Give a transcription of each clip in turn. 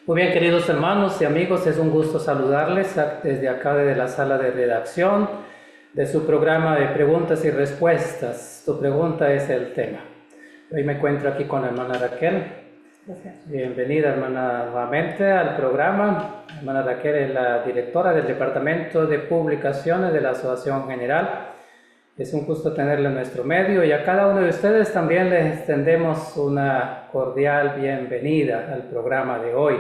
Muy bien, queridos hermanos y amigos, es un gusto saludarles desde acá, desde la sala de redacción de su programa de preguntas y respuestas. Tu pregunta es el tema. Hoy me encuentro aquí con la hermana Raquel. Gracias. Bienvenida, hermana, nuevamente al programa. La hermana Raquel es la directora del Departamento de Publicaciones de la Asociación General. Es un gusto tenerla en nuestro medio y a cada uno de ustedes también les extendemos una cordial bienvenida al programa de hoy.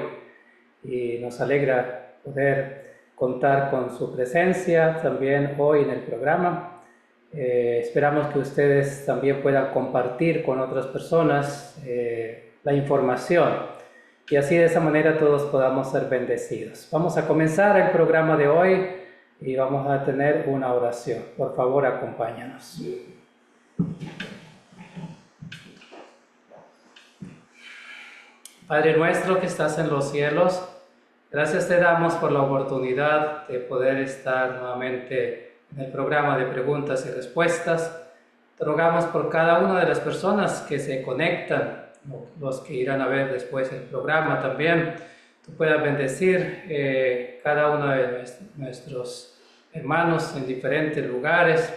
Y nos alegra poder contar con su presencia también hoy en el programa. Esperamos que ustedes también puedan compartir con otras personas la información y así de esa manera todos podamos ser bendecidos. Vamos a comenzar el programa de hoy y vamos a tener una oración. Por favor, acompáñanos. Padre nuestro que estás en los cielos, gracias te damos por la oportunidad de poder estar nuevamente en el programa de preguntas y respuestas. Te rogamos por cada una de las personas que se conectan, los que irán a ver después el programa también. Tú puedas bendecir cada uno de nuestros hermanos en diferentes lugares.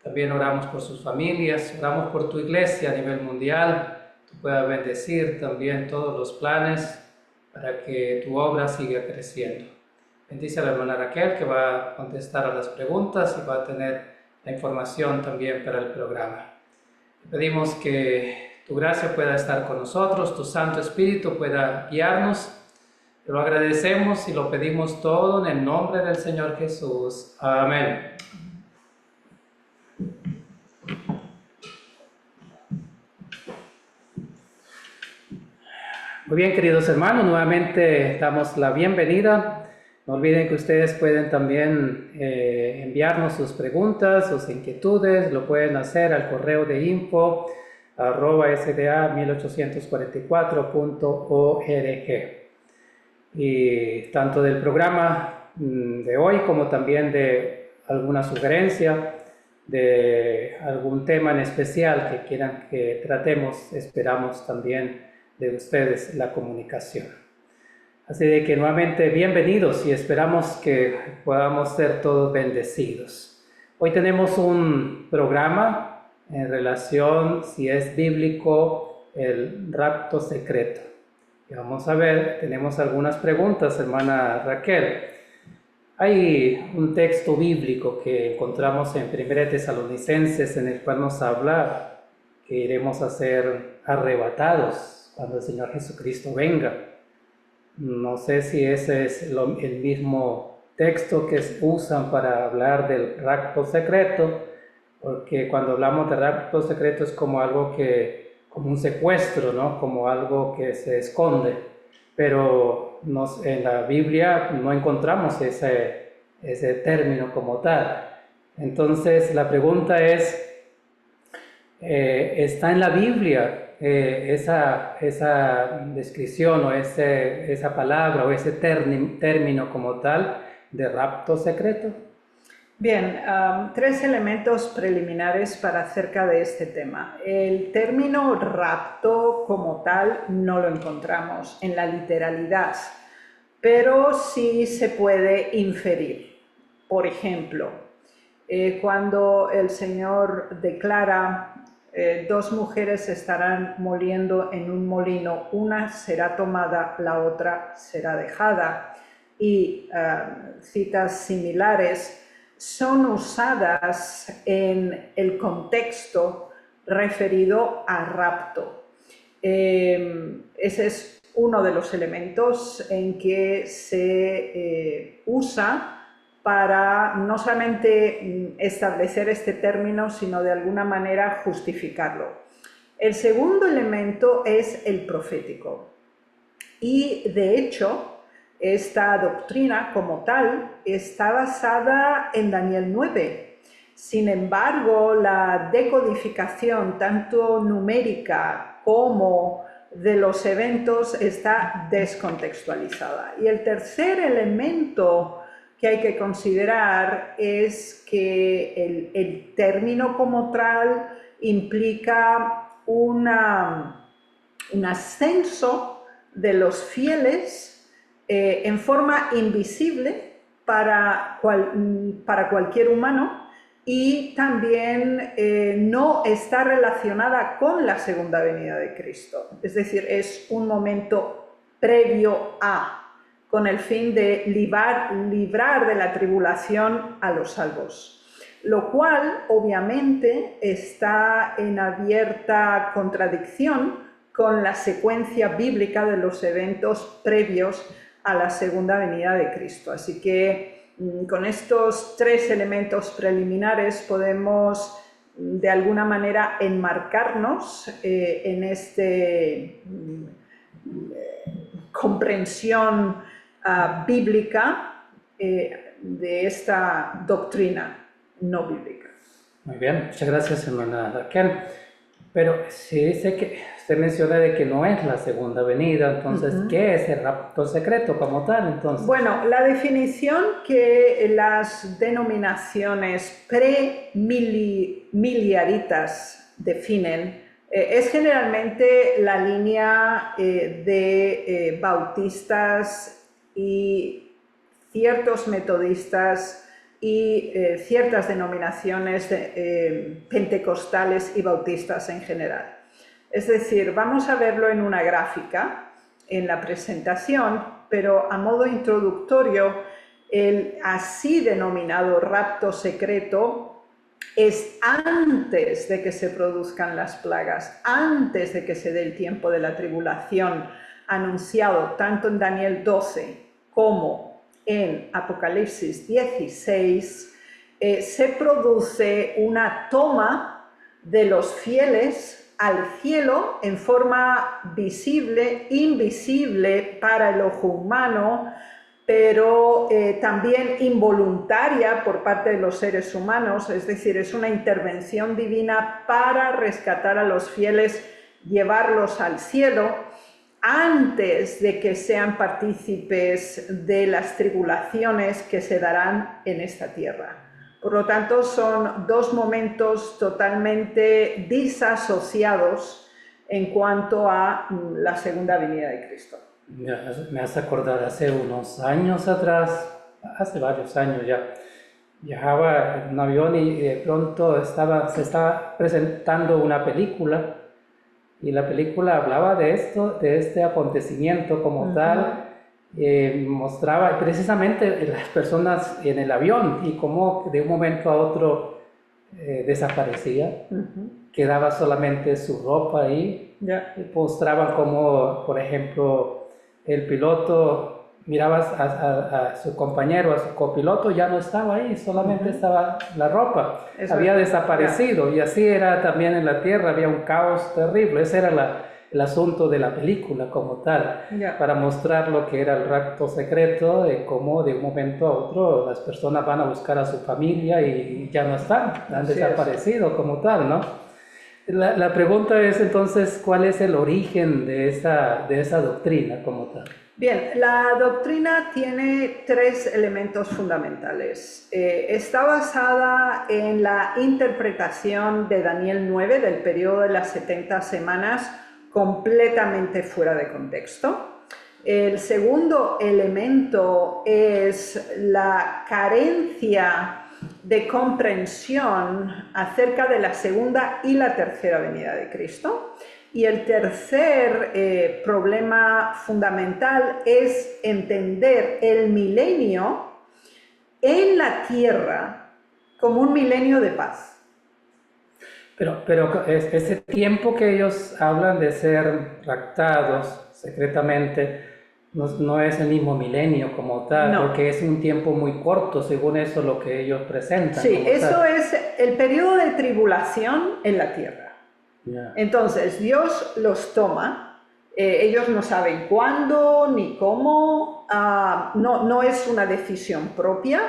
También oramos por sus familias, oramos por tu iglesia a nivel mundial. Tú puedas bendecir también todos los planes para que tu obra siga creciendo. Bendice a la hermana Raquel que va a contestar a las preguntas y va a tener la información también para el programa. Te pedimos que tu gracia pueda estar con nosotros, tu Santo Espíritu pueda guiarnos. Te lo agradecemos y lo pedimos todo en el nombre del Señor Jesús. Amén. Muy bien, queridos hermanos, nuevamente damos la bienvenida. No olviden que ustedes pueden también enviarnos sus preguntas, sus inquietudes, lo pueden hacer al correo de info@sda1844.org. Y tanto del programa de hoy como también de alguna sugerencia, de algún tema en especial que quieran que tratemos, esperamos también de ustedes la comunicación. Así de que nuevamente bienvenidos y esperamos que podamos ser todos bendecidos. Hoy tenemos un programa en relación, si es bíblico, el rapto secreto. Y vamos a ver, tenemos algunas preguntas, hermana Raquel. Hay un texto bíblico que encontramos en 1 Tesalonicenses en el cual nos habla que iremos a ser arrebatados cuando el Señor Jesucristo venga. No sé si ese es el mismo texto que usan para hablar del rapto secreto, porque cuando hablamos de rapto secreto es como algo como un secuestro, ¿no? Como algo que se esconde, pero en la Biblia no encontramos ese término como tal. Entonces la pregunta es, ¿está en la Biblia esa descripción o esa palabra o ese término como tal de rapto secreto? Bien, tres elementos preliminares para acerca de este tema. El término rapto como tal no lo encontramos en la literalidad, pero sí se puede inferir. Por ejemplo, cuando el Señor declara dos mujeres estarán moliendo en un molino, una será tomada, la otra será dejada, y citas similares son usadas en el contexto referido a rapto. Ese es uno de los elementos en que se usa para no solamente establecer este término, sino de alguna manera justificarlo. El segundo elemento es el profético. Y de hecho, esta doctrina como tal está basada en Daniel 9. Sin embargo, la decodificación, tanto numérica como de los eventos, está descontextualizada. Y el tercer elemento que hay que considerar es que el término como tal implica un ascenso de los fieles en forma invisible para cualquier humano, y también no está relacionada con la segunda venida de Cristo. Es decir, es un momento previo a, con el fin de librar de la tribulación a los salvos. Lo cual, obviamente, está en abierta contradicción con la secuencia bíblica de los eventos previos a la segunda venida de Cristo. Así que con estos tres elementos preliminares podemos de alguna manera enmarcarnos en esta comprensión bíblica de esta doctrina no bíblica. Muy bien, muchas gracias, hermana Raquel. Pero si dice que usted menciona de que no es la segunda venida, entonces, ¿qué es el rapto secreto como tal? Entonces, bueno, la definición que las denominaciones premileniaritas definen es generalmente la línea de bautistas y ciertos metodistas y ciertas denominaciones pentecostales y bautistas en general. Es decir, vamos a verlo en una gráfica en la presentación, pero a modo introductorio, el así denominado rapto secreto es antes de que se produzcan las plagas, antes de que se dé el tiempo de la tribulación anunciado tanto en Daniel 12 como en Apocalipsis 16, se produce una toma de los fieles al cielo en forma visible, invisible para el ojo humano, pero también involuntaria por parte de los seres humanos, es decir, es una intervención divina para rescatar a los fieles, llevarlos al cielo, antes de que sean partícipes de las tribulaciones que se darán en esta tierra. Por lo tanto, son dos momentos totalmente disasociados en cuanto a la segunda venida de Cristo. me hace acordar hace unos años atrás, hace varios años ya, viajaba en un avión y de pronto se estaba presentando una película. Y la película hablaba de esto, de este acontecimiento como tal, mostraba precisamente las personas en el avión y cómo de un momento a otro desaparecía, quedaba solamente su ropa ahí, y mostraban como, por ejemplo, el piloto miraba a su compañero, a su copiloto, ya no estaba ahí, solamente estaba la ropa, había desaparecido, y así era también en la tierra, había un caos terrible. Ese era el asunto de la película como tal, para mostrar lo que era el rapto secreto, de cómo de un momento a otro las personas van a buscar a su familia y ya no están, han desaparecido como tal, ¿no? La pregunta es entonces, ¿cuál es el origen de esa doctrina como tal? Bien, la doctrina tiene tres elementos fundamentales. Está basada en la interpretación de Daniel 9 del periodo de las 70 semanas, completamente fuera de contexto. El segundo elemento es la carencia de comprensión acerca de la segunda y la tercera venida de Cristo. Y el tercer problema fundamental es entender el milenio en la tierra como un milenio de paz. Pero ese tiempo que ellos hablan de ser raptados secretamente no es el mismo milenio como tal, porque es un tiempo muy corto, según eso lo que ellos presentan. Sí, eso es el periodo de tribulación en la tierra. Entonces Dios los toma, ellos no saben cuándo ni cómo, no es una decisión propia,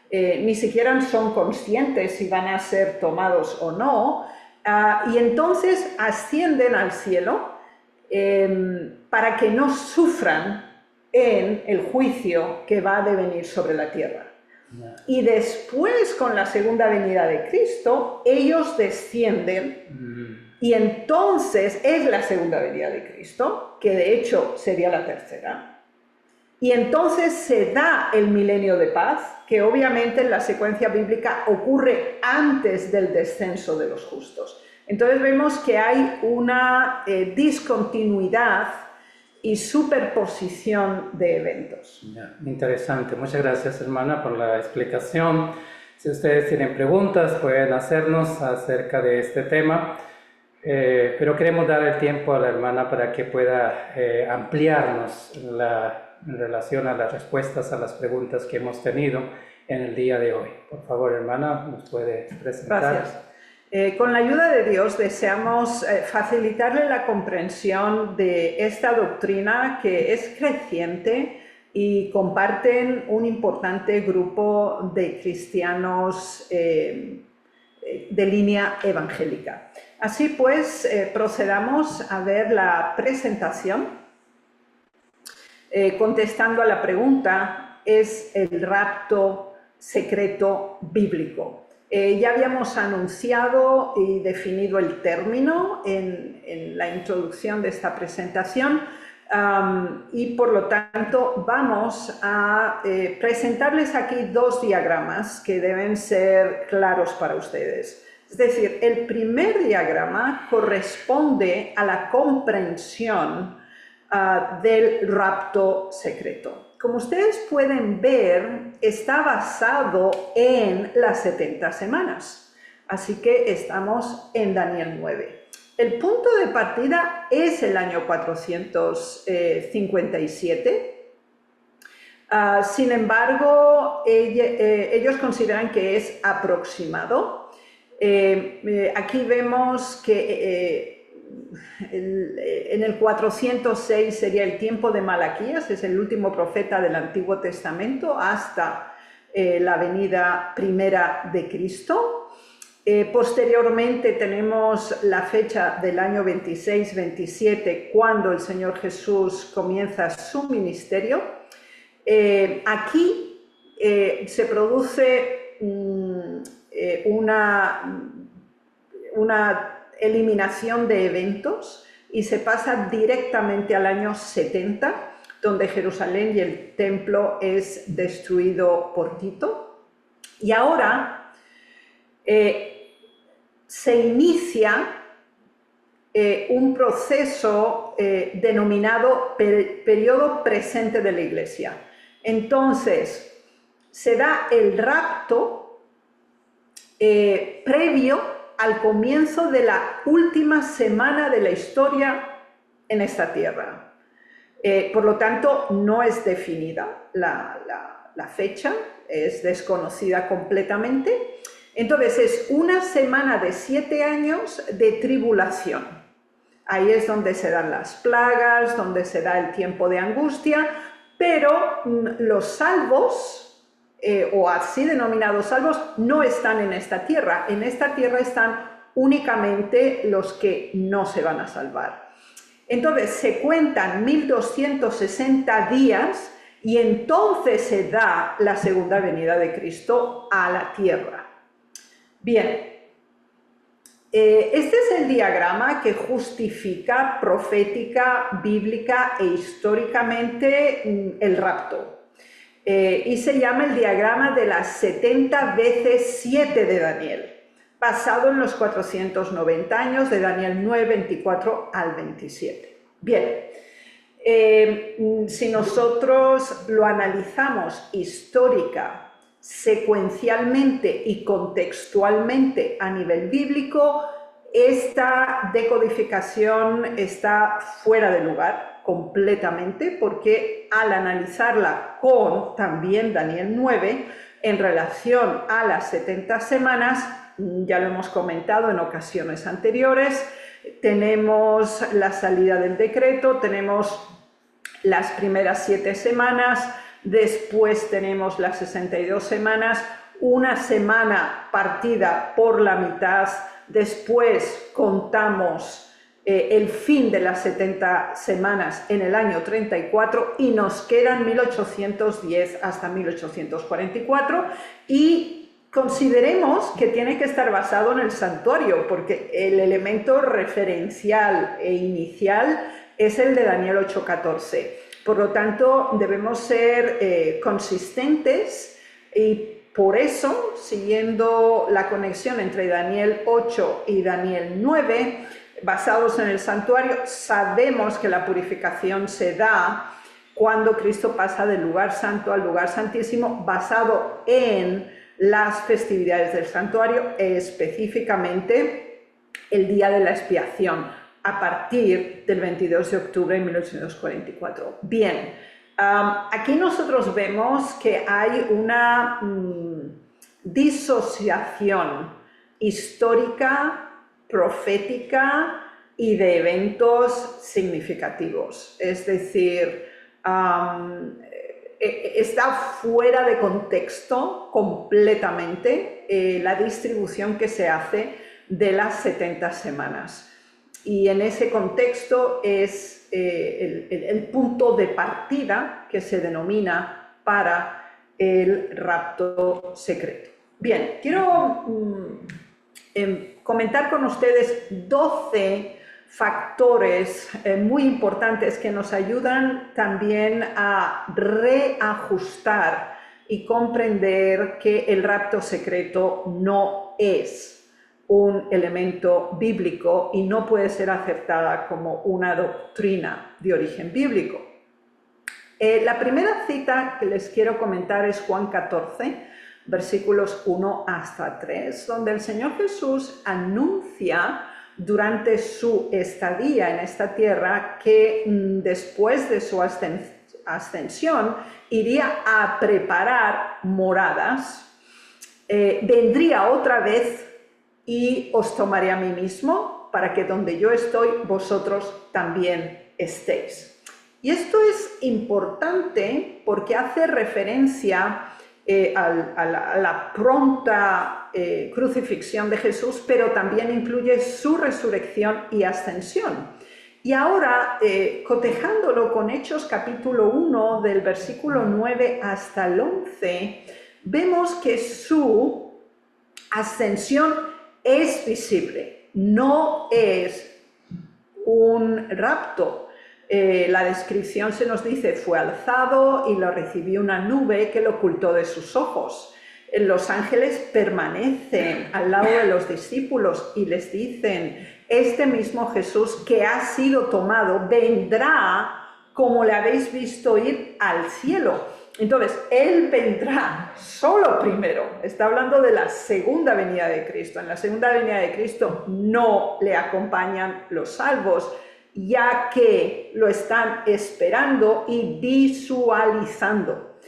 ni siquiera son conscientes si van a ser tomados o no, y entonces ascienden al cielo para que no sufran en el juicio que va a devenir sobre la tierra. Y después, con la segunda venida de Cristo, ellos descienden. Y entonces es la segunda venida de Cristo, que de hecho sería la tercera. y entonces se da el milenio de paz, que obviamente en la secuencia bíblica ocurre antes del descenso de los justos. Entonces vemos que hay una discontinuidad y superposición de eventos. Interesante. Muchas gracias, hermana, por la explicación. Si ustedes tienen preguntas, pueden hacernos acerca de este tema, pero queremos dar el tiempo a la hermana para que pueda ampliarnos en relación a las respuestas a las preguntas que hemos tenido en el día de hoy. Por favor, hermana, nos puede presentar. Gracias. Con la ayuda de Dios deseamos facilitarle la comprensión de esta doctrina que es creciente y comparten un importante grupo de cristianos de línea evangélica. Así pues, procedamos a ver la presentación. Contestando a la pregunta, ¿es el rapto secreto bíblico? Ya habíamos anunciado y definido el término en la introducción de esta presentación y por lo tanto vamos a presentarles aquí dos diagramas que deben ser claros para ustedes. Es decir, el primer diagrama corresponde a la comprensión del rapto secreto. Como ustedes pueden ver, está basado en las 70 semanas, así que estamos en Daniel 9. El punto de partida es el año 457, sin embargo, ellos consideran que es aproximado. Aquí vemos que en el 406 sería el tiempo de Malaquías, es el último profeta del Antiguo Testamento hasta la venida primera de Cristo. Posteriormente tenemos la fecha del año 26-27 cuando el Señor Jesús comienza su ministerio. Aquí se produce una eliminación de eventos y se pasa directamente al año 70, donde Jerusalén y el templo es destruido por Tito. Y ahora se inicia un proceso denominado periodo presente de la Iglesia. Entonces, se da el rapto previo al comienzo de la última semana de la historia en esta tierra. Por lo tanto, no es definida la fecha, es desconocida completamente. Entonces, es una semana de 7 años de tribulación. Ahí es donde se dan las plagas, donde se da el tiempo de angustia, pero los salvos, o así denominados salvos, no están en esta tierra. En esta tierra están únicamente los que no se van a salvar. Entonces se cuentan 1260 días y entonces se da la segunda venida de Cristo a la tierra. Bien, este es el diagrama que justifica profética, bíblica e históricamente el rapto. Y se llama el diagrama de las 70 veces 7 de Daniel, basado en los 490 años de Daniel 9, 24 al 27. Bien, si nosotros lo analizamos histórica, secuencialmente y contextualmente a nivel bíblico, esta decodificación está fuera de lugar completamente, porque al analizarla con también Daniel 9 en relación a las 70 semanas, ya lo hemos comentado en ocasiones anteriores, tenemos la salida del decreto, tenemos las primeras 7 semanas, después tenemos las 62 semanas, una semana partida por la mitad, después contamos el fin de las 70 semanas en el año 34 y nos quedan 1810 hasta 1844 y consideremos que tiene que estar basado en el santuario porque el elemento referencial e inicial es el de Daniel 8:14. Por lo tanto, debemos ser consistentes y por eso, siguiendo la conexión entre Daniel 8 y Daniel 9, basados en el santuario, sabemos que la purificación se da cuando Cristo pasa del lugar santo al lugar santísimo, basado en las festividades del santuario, específicamente el día de la expiación, a partir del 22 de octubre de 1844. Bien, aquí nosotros vemos que hay una disociación histórica, profética y de eventos significativos. Es decir, está fuera de contexto completamente la distribución que se hace de las 70 semanas. Y en ese contexto es el punto de partida que se denomina para el rapto secreto. Bien, quiero comentar con ustedes 12 factores muy importantes que nos ayudan también a reajustar y comprender que el rapto secreto no es un elemento bíblico y no puede ser aceptada como una doctrina de origen bíblico. La primera cita que les quiero comentar es Juan 14, versículos 1 hasta 3, donde el Señor Jesús anuncia durante su estadía en esta tierra que después de su ascensión iría a preparar moradas, vendría otra vez y os tomaré a mí mismo para que donde yo estoy vosotros también estéis. Y esto es importante porque hace referencia a la pronta crucifixión de Jesús, pero también incluye su resurrección y ascensión. Y ahora, cotejándolo con Hechos capítulo 1, del versículo 9 hasta el 11, vemos que su ascensión es visible, no es un rapto. La descripción se nos dice, fue alzado y lo recibió una nube que lo ocultó de sus ojos. Los ángeles permanecen al lado de los discípulos y les dicen, este mismo Jesús que ha sido tomado vendrá como le habéis visto ir al cielo. Entonces, Él vendrá solo primero. Está hablando de la segunda venida de Cristo. En la segunda venida de Cristo no le acompañan los salvos, ya que lo están esperando y visualizando.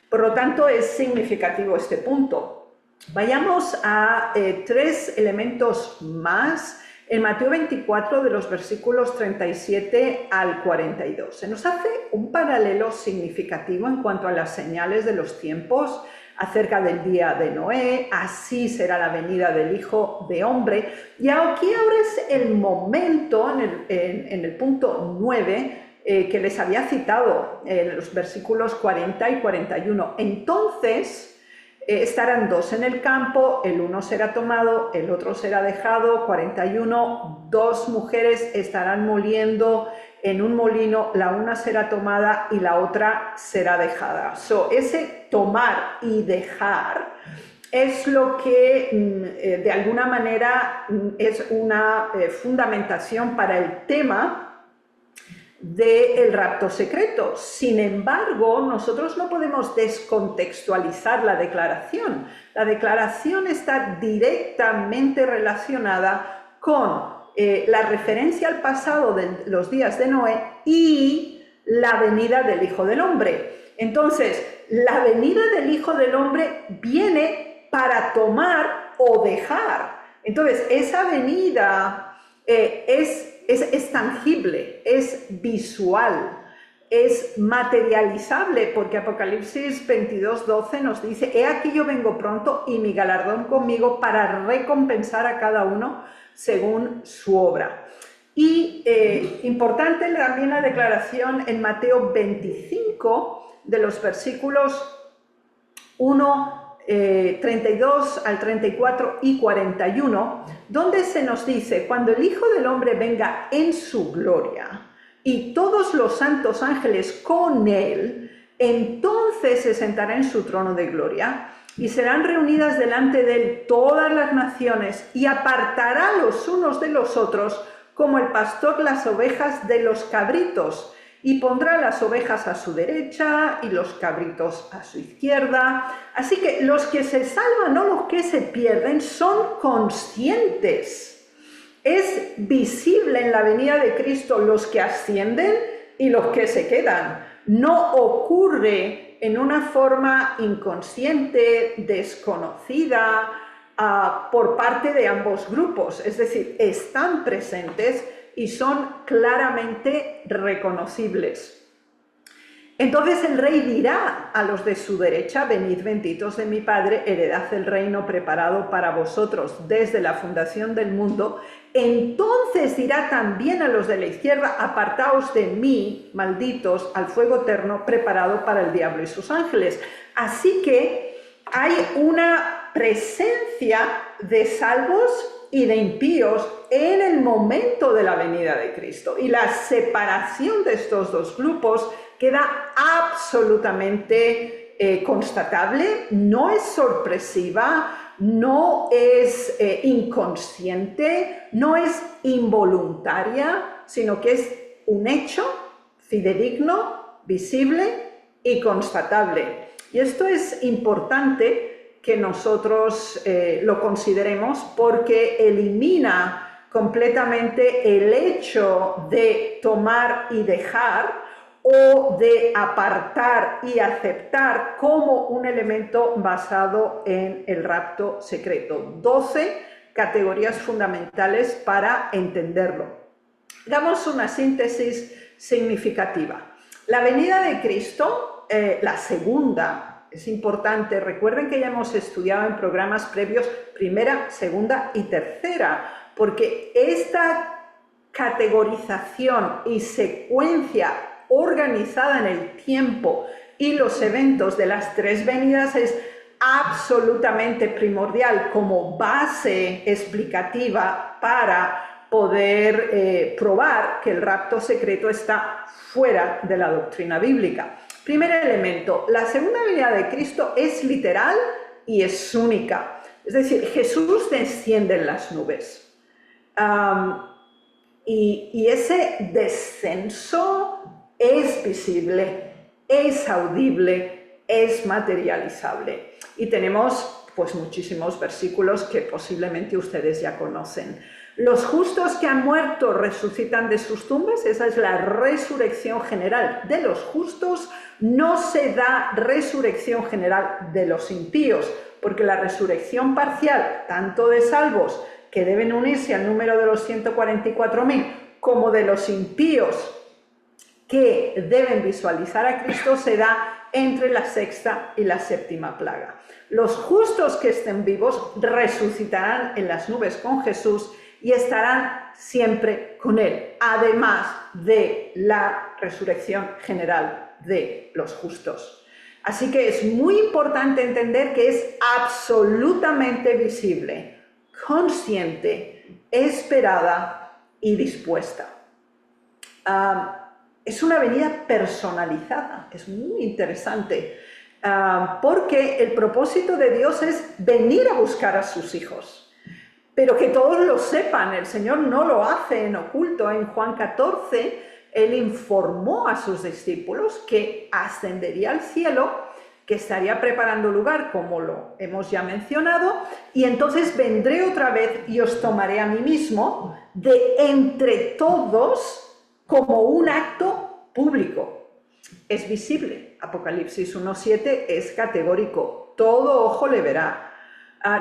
Por lo tanto, es significativo este punto. Vayamos a 3 elementos más en Mateo 24, de los versículos 37 al 42. Se nos hace un paralelo significativo en cuanto a las señales de los tiempos acerca del día de Noé, así será la venida del Hijo de Hombre. Y aquí ahora es el momento, en el punto 9, que les había citado, en los versículos 40 y 41. Entonces estarán 2 en el campo, el uno será tomado, el otro será dejado. 41, 2 mujeres estarán moliendo en un molino, la una será tomada y la otra será dejada. Ese tomar y dejar es lo que de alguna manera es una fundamentación para el tema del rapto secreto. Sin embargo, nosotros no podemos descontextualizar la declaración. La declaración está directamente relacionada con la referencia al pasado de los días de Noé y la venida del Hijo del Hombre. Entonces, la venida del Hijo del Hombre viene para tomar o dejar. Entonces, esa venida es tangible, es visual, es materializable, porque Apocalipsis 22:12 nos dice, he aquí yo vengo pronto y mi galardón conmigo para recompensar a cada uno según su obra. Y importante también la declaración en Mateo 25, de los versículos 32 al 34 y 41, donde se nos dice, cuando el Hijo del Hombre venga en su gloria y todos los santos ángeles con él, entonces se sentará en su trono de gloria y serán reunidas delante de él todas las naciones y apartará los unos de los otros como el pastor las ovejas de los cabritos, y pondrá las ovejas a su derecha y los cabritos a su izquierda. Así que los que se salvan o los que se pierden son conscientes. Es visible en la venida de Cristo los que ascienden y los que se quedan. No ocurre en una forma inconsciente, desconocida, por parte de ambos grupos. Es decir, están presentes y son claramente reconocibles. Entonces el rey dirá a los de su derecha: venid benditos de mi Padre, heredad el reino preparado para vosotros desde la fundación del mundo. Entonces dirá también a los de la izquierda: apartaos de mí, malditos, al fuego eterno preparado para el diablo y sus ángeles. Así que hay una presencia de salvos y de impíos en el momento de la venida de Cristo, y la separación de estos dos grupos queda absolutamente constatable, no es sorpresiva, no es inconsciente, no es involuntaria, sino que es un hecho fidedigno, visible y constatable. Y esto es importante que nosotros lo consideremos, porque elimina completamente el hecho de tomar y dejar, o de apartar y aceptar como un elemento basado en el rapto secreto. 12 categorías fundamentales para entenderlo. Damos una síntesis significativa. La venida de Cristo, la segunda, es importante. Recuerden que ya hemos estudiado en programas previos primera, segunda y tercera, porque esta categorización y secuencia organizada en el tiempo y los eventos de las tres venidas es absolutamente primordial como base explicativa para poder probar que el rapto secreto está fuera de la doctrina bíblica. Primer elemento: la segunda venida de Cristo es literal y es única. Es decir, Jesús desciende en las nubes. Y ese descenso es visible, es audible, es materializable. Y tenemos pues muchísimos versículos que posiblemente ustedes ya conocen. Los justos que han muerto resucitan de sus tumbas. Esa es la resurrección general de los justos. No se da resurrección general de los impíos, porque la resurrección parcial, tanto de salvos que deben unirse al número de los 144.000, como de los impíos que deben visualizar a Cristo, se da entre la sexta y la séptima plaga. Los justos que estén vivos resucitarán en las nubes con Jesús y estarán siempre con él, además de la resurrección general de los justos. Así que es muy importante entender que es absolutamente visible, consciente, esperada y dispuesta. Es una venida personalizada, es muy interesante, porque el propósito de Dios es venir a buscar a sus hijos. Pero que todos lo sepan, el Señor no lo hace en oculto. En Juan 14, Él informó a sus discípulos que ascendería al cielo, que estaría preparando lugar, como lo hemos ya mencionado, y entonces vendré otra vez y os tomaré a mí mismo de entre todos como un acto público. Es visible. Apocalipsis 1:7 es categórico. Todo ojo le verá.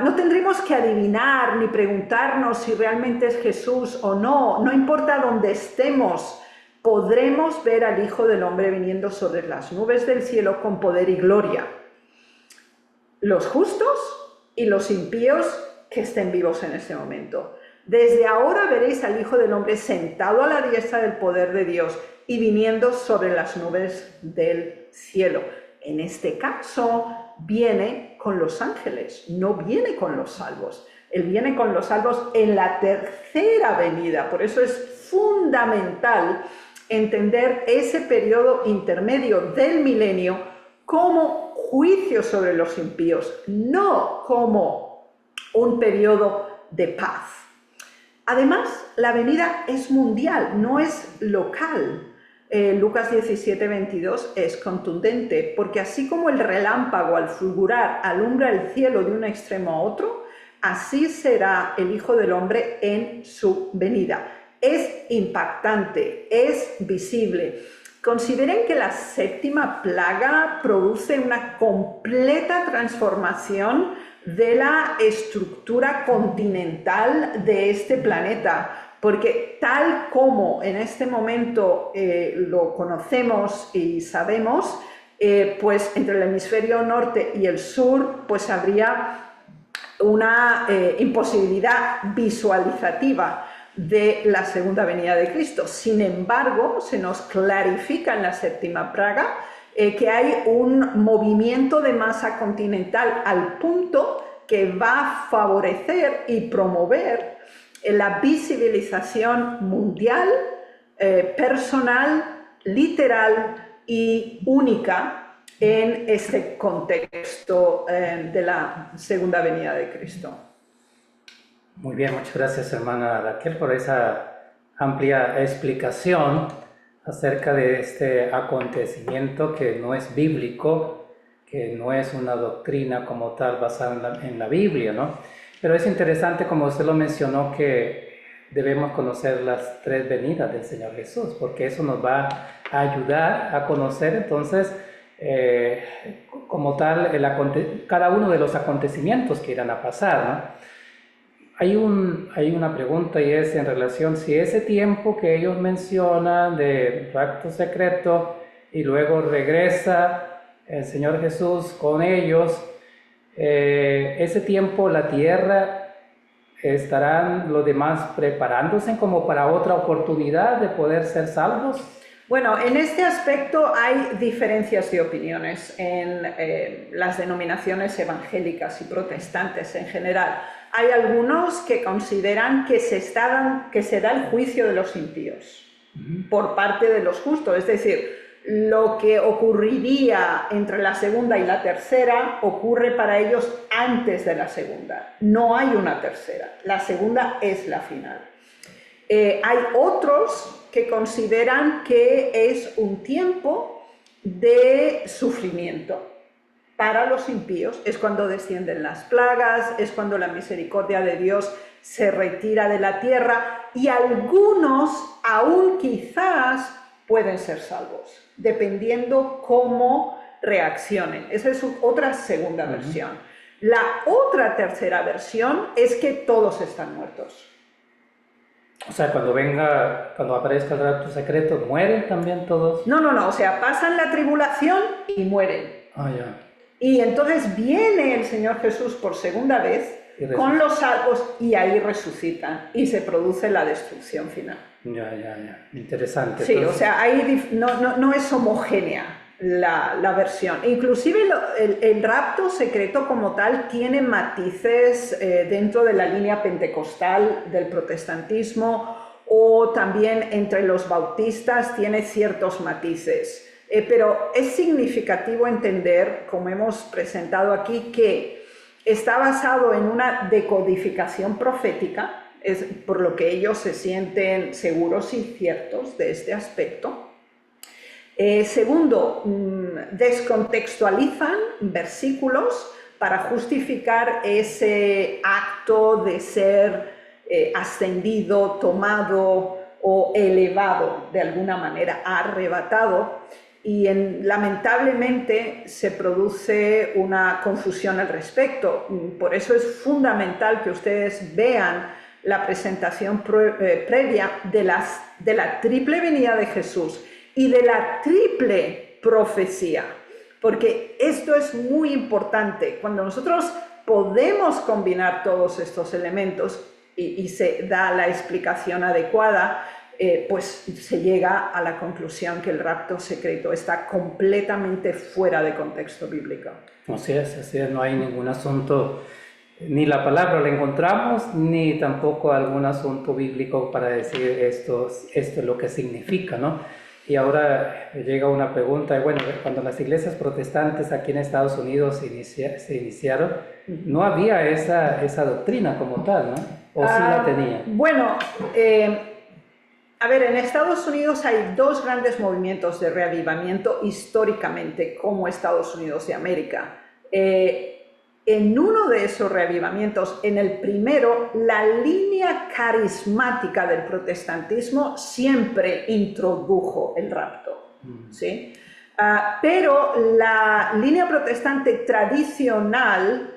No tendremos que adivinar ni preguntarnos si realmente es Jesús o no. No importa dónde estemos, podremos ver al Hijo del Hombre viniendo sobre las nubes del cielo con poder y gloria. Los justos y los impíos que estén vivos en ese momento. Desde ahora veréis al Hijo del Hombre sentado a la diestra del poder de Dios y viniendo sobre las nubes del cielo. En este caso, viene con los ángeles, no viene con los salvos. Él viene con los salvos en la tercera venida. Por eso es fundamental entender ese periodo intermedio del milenio como juicio sobre los impíos, no como un periodo de paz. Además, la venida es mundial, no es local. Lucas 17:22 es contundente, porque así como el relámpago al fulgurar alumbra el cielo de un extremo a otro, así será el Hijo del Hombre en su venida. Es impactante, es visible. Consideren que la séptima plaga produce una completa transformación de la estructura continental de este planeta, porque tal como en este momento lo conocemos y sabemos, pues entre el hemisferio norte y el sur, pues habría una imposibilidad visualizativa de la segunda venida de Cristo. Sin embargo, se nos clarifica en la séptima plaga que hay un movimiento de masa continental al punto que va a favorecer y promover la visibilización mundial, personal, literal y única en este contexto de la segunda venida de Cristo. Muy bien, muchas gracias, hermana Raquel, por esa amplia explicación acerca de este acontecimiento que no es bíblico, que no es una doctrina como tal basada en la Biblia, ¿no? Pero es interesante, como usted lo mencionó, que debemos conocer las tres venidas del Señor Jesús, porque eso nos va a ayudar a conocer entonces como tal cada uno de los acontecimientos que irán a pasar, ¿no? Hay una pregunta, y es en relación si ese tiempo que ellos mencionan de rapto secreto y luego regresa el Señor Jesús con ellos, ese tiempo la tierra estarán los demás preparándose como para otra oportunidad de poder ser salvos. Bueno, en este aspecto hay diferencias de opiniones en las denominaciones evangélicas y protestantes en general. Hay algunos que consideran que se da el juicio de los impíos por parte de los justos, es decir, lo que ocurriría entre la segunda y la tercera ocurre para ellos antes de la segunda. No hay una tercera, la segunda es la final. Hay otros que consideran que es un tiempo de sufrimiento para los impíos, es cuando descienden las plagas, es cuando la misericordia de Dios se retira de la tierra y algunos aún quizás pueden ser salvos, dependiendo cómo reaccionen. Esa es otra segunda versión. La otra tercera versión es que todos están muertos. O sea, cuando aparezca el rapto secreto, ¿mueren también todos? No, o sea, pasan la tribulación y mueren. Ah, ya. Y entonces viene el Señor Jesús por segunda vez con los salvos y ahí resucitan y se produce la destrucción final. Ya. Interesante. Sí, entonces, o sea, ahí no es homogénea la versión. Inclusive el rapto secreto como tal tiene matices dentro de la línea pentecostal del protestantismo o también entre los bautistas tiene ciertos matices. Pero es significativo entender, como hemos presentado aquí, que está basado en una decodificación profética, es por lo que ellos se sienten seguros y ciertos de este aspecto. Segundo, descontextualizan versículos para justificar ese acto de ser ascendido, tomado o elevado, de alguna manera arrebatado. Y lamentablemente se produce una confusión al respecto. Por eso es fundamental que ustedes vean la presentación previa de la triple venida de Jesús y de la triple profecía, porque esto es muy importante. Cuando nosotros podemos combinar todos estos elementos y se da la explicación adecuada, pues se llega a la conclusión que el rapto secreto está completamente fuera de contexto bíblico. Así es, no hay ningún asunto ni la palabra la encontramos, ni tampoco algún asunto bíblico para decir esto es lo que significa, ¿no? Y ahora llega una pregunta, bueno, cuando las iglesias protestantes aquí en Estados Unidos se iniciaron, no había esa doctrina como tal, ¿no? ¿O sí la tenía? Bueno, a ver, en Estados Unidos hay dos grandes movimientos de reavivamiento históricamente, como Estados Unidos y América. En uno de esos reavivamientos, en el primero, la línea carismática del protestantismo siempre introdujo el rapto, ¿sí? Pero la línea protestante tradicional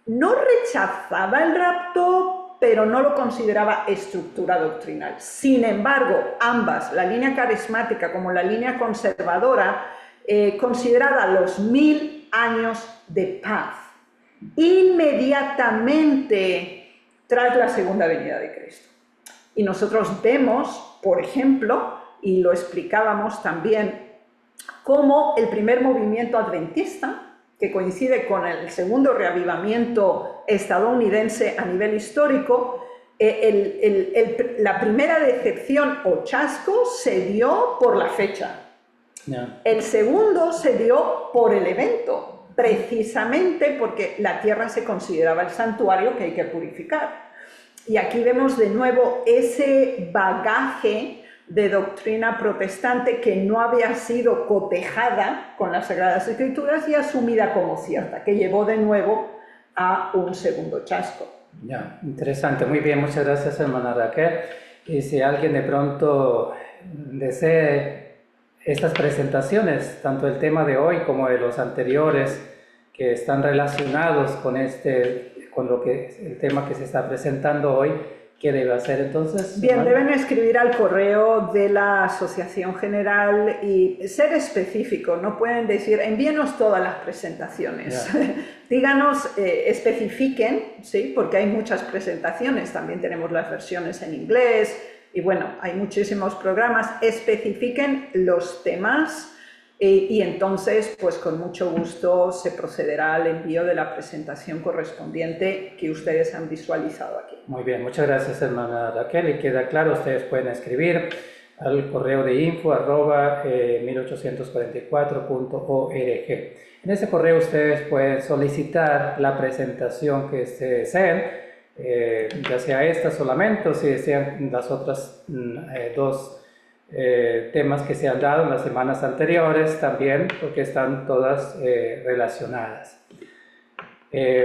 no rechazaba el rapto, pero no lo consideraba estructura doctrinal. Sin embargo, ambas, la línea carismática como la línea conservadora, consideraba los 1000 años de paz inmediatamente tras la segunda venida de Cristo. Y nosotros vemos, por ejemplo, y lo explicábamos también, cómo el primer movimiento adventista, que coincide con el segundo reavivamiento estadounidense a nivel histórico, la primera decepción o chasco se dio por la fecha. Yeah. El segundo se dio por el evento, precisamente porque la tierra se consideraba el santuario que hay que purificar. Y aquí vemos de nuevo ese bagaje de doctrina protestante que no había sido cotejada con las Sagradas Escrituras y asumida como cierta, que llevó de nuevo a un segundo chasco. Ya, interesante. Muy bien, muchas gracias, hermana Raquel. Y si alguien de pronto desee estas presentaciones, tanto el tema de hoy como de los anteriores, que están relacionados con el tema que se está presentando hoy, ¿qué debe hacer entonces? Bien, deben escribir al correo de la Asociación General y ser específico, no pueden decir, envíenos todas las presentaciones. Yeah. Díganos, especifiquen, ¿sí? Porque hay muchas presentaciones, también tenemos las versiones en inglés, y bueno, hay muchísimos programas, especifiquen los temas y entonces, pues con mucho gusto se procederá al envío de la presentación correspondiente que ustedes han visualizado aquí. Muy bien, muchas gracias, hermana Raquel, y queda claro, ustedes pueden escribir al correo de info@1844.org. En ese correo ustedes pueden solicitar la presentación que ustedes deseen, ya sea esta solamente o si desean las otras dos temas que se han dado en las semanas anteriores también, porque están todas relacionadas.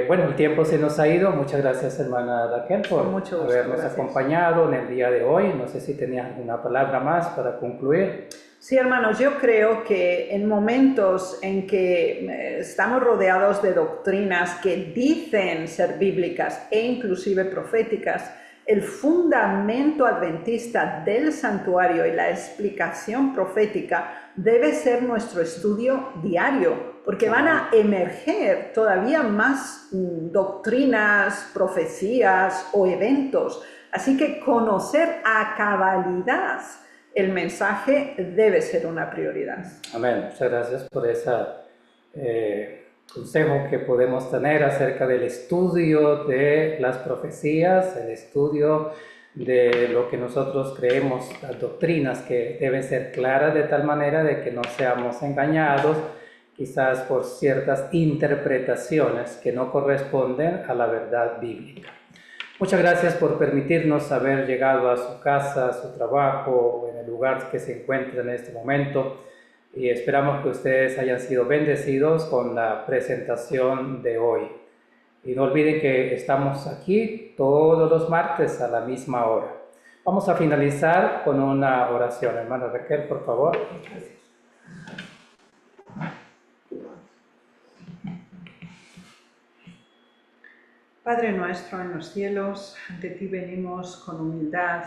Bueno, el tiempo se nos ha ido. Muchas gracias, hermana Raquel, por habernos acompañado en el día de hoy. No sé si tenías alguna palabra más para concluir. Sí, hermanos, yo creo que en momentos en que estamos rodeados de doctrinas que dicen ser bíblicas e inclusive proféticas, el fundamento adventista del santuario y la explicación profética debe ser nuestro estudio diario, porque van a emerger todavía más doctrinas, profecías o eventos. Así que conocer a cabalidad el mensaje debe ser una prioridad. Amén. Muchas gracias por ese consejo que podemos tener acerca del estudio de las profecías, el estudio de lo que nosotros creemos, las doctrinas que deben ser claras de tal manera de que no seamos engañados quizás por ciertas interpretaciones que no corresponden a la verdad bíblica. Muchas gracias por permitirnos haber llegado a su casa, a su trabajo o en el lugar que se encuentra en este momento y esperamos que ustedes hayan sido bendecidos con la presentación de hoy. Y no olviden que estamos aquí todos los martes a la misma hora. Vamos a finalizar con una oración. Hermana Raquel, por favor. Gracias. Padre nuestro en los cielos, ante ti venimos con humildad,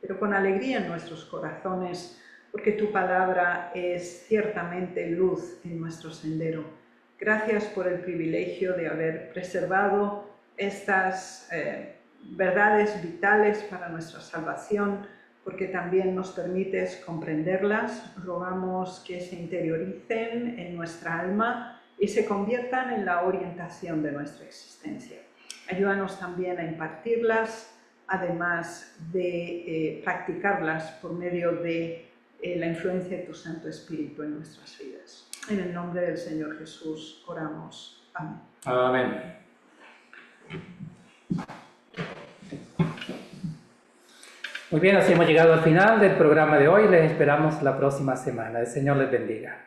pero con alegría en nuestros corazones, porque tu palabra es ciertamente luz en nuestro sendero. Gracias por el privilegio de haber preservado estas verdades vitales para nuestra salvación, porque también nos permites comprenderlas. Rogamos que se interioricen en nuestra alma y se conviertan en la orientación de nuestra existencia. Ayúdanos también a impartirlas, además de practicarlas por medio de la influencia de tu Santo Espíritu en nuestras vidas. En el nombre del Señor Jesús oramos. Amén. Amén. Muy bien, así hemos llegado al final del programa de hoy. Les esperamos la próxima semana. El Señor les bendiga.